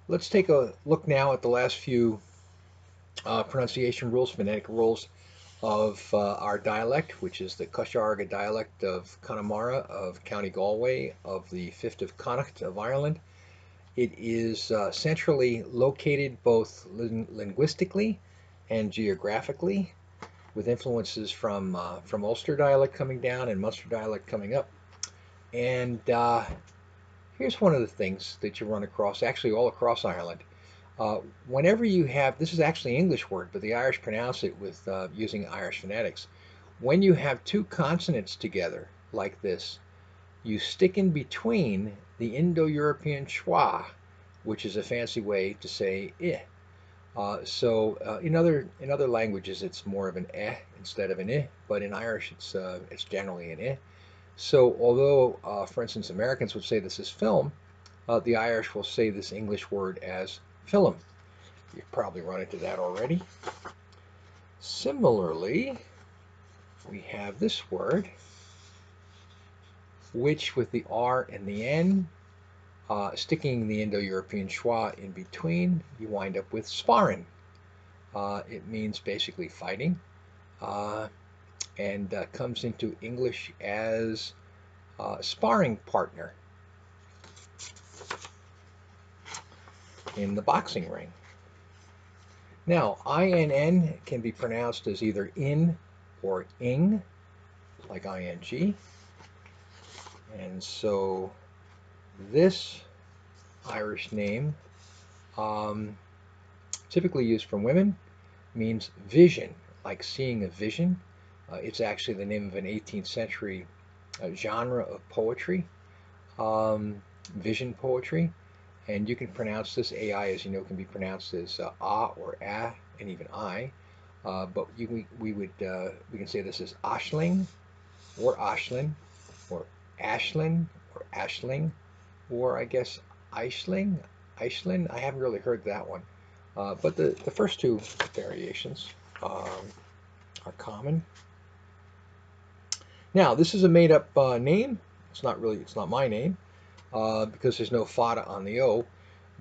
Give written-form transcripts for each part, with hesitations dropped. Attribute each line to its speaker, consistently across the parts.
Speaker 1: Let's take a look now at the last few pronunciation rules, phonetic rules of our dialect, which is the aghK dialect of Connemara of County Galway of the 5th of Connacht of Ireland. It is centrally located both linguistically and geographically, with influences from Ulster dialect coming down and Munster dialect coming up. And here's one of the things that you run across, actually all across Ireland. Whenever you have, this is actually an English word, but the Irish pronounce it with using Irish phonetics. When you have two consonants together like this, you stick in between the Indo-European schwa, which is a fancy way to say I. In other languages it's more of an instead of an I, but in Irish it's generally an I. So although, for instance, Americans would say this is film, the Irish will say this English word as film. You've probably run into that already. Similarly, we have this word, which with the R and the N, sticking the Indo-European schwa in between, you wind up with sparring. It means basically fighting, and comes into English as sparring partner in the boxing ring. Now, INN can be pronounced as either in or ing, like ing. And so this Irish name, typically used for women, means vision, like seeing a vision. It's actually the name of an 18th century genre of poetry, vision poetry. And you can pronounce this AI, as you know, can be pronounced as ah or ah, and even I. But we can say this as Ashling, or Ashlyn, or Ashlyn, or Ashling, or I guess Aisling, Aishlin. I haven't really heard that one. But the first two variations are common. Now, this is a made-up name. It's not my name because there's no fada on the O.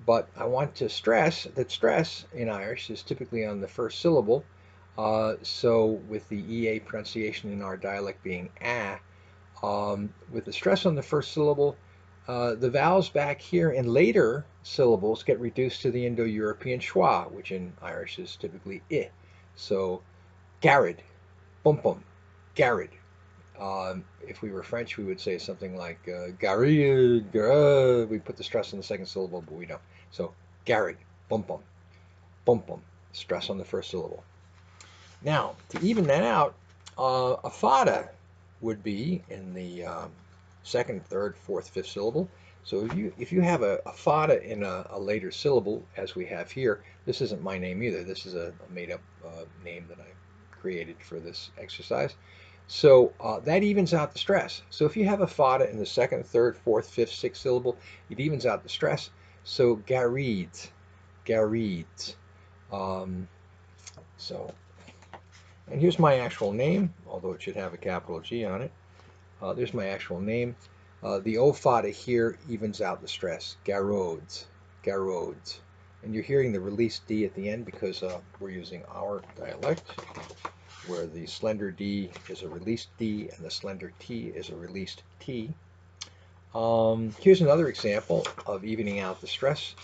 Speaker 1: But I want to stress that stress in Irish is typically on the first syllable. So with the EA pronunciation in our dialect being ah, with the stress on the first syllable, the vowels back here in later syllables get reduced to the Indo-European schwa, which in Irish is typically I. So, garad, bum bum, garad. If we were French, we would say something like garad, garad. We put the stress on the second syllable, but we don't. So, garad, bum bum, stress on the first syllable. Now, to even that out, a fada would be in the second, third, fourth, fifth syllable. So if you have a fada in a later syllable, as we have here, this isn't my name either. This is a made-up name that I created for this exercise. So that evens out the stress. So if you have a fada in the second, third, fourth, fifth, sixth syllable, it evens out the stress. So garid, garid. So, and here's my actual name, although it should have a capital G on it. There's my actual name. The O fada here evens out the stress. Kbroad, Kbroad. And you're hearing the released D at the end because we're using our dialect, where the slender D is a released D and the slender T is a released T. Here's another example of evening out the stress.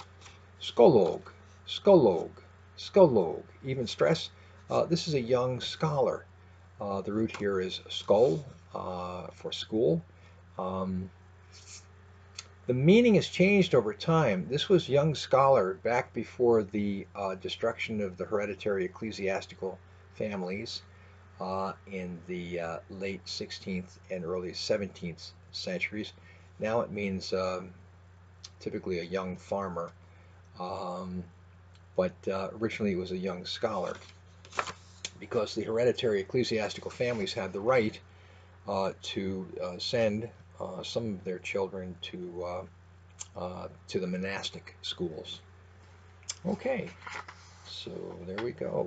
Speaker 1: Scolog, scolog, scolog. Even stress. This is a young scholar. The root here is skull for school. The meaning has changed over time. This was young scholar back before the destruction of the hereditary ecclesiastical families in the late 16th and early 17th centuries. Now it means typically a young farmer, but originally it was a young scholar, because the hereditary ecclesiastical families had the right to send some of their children to the monastic schools. Okay, so there we go.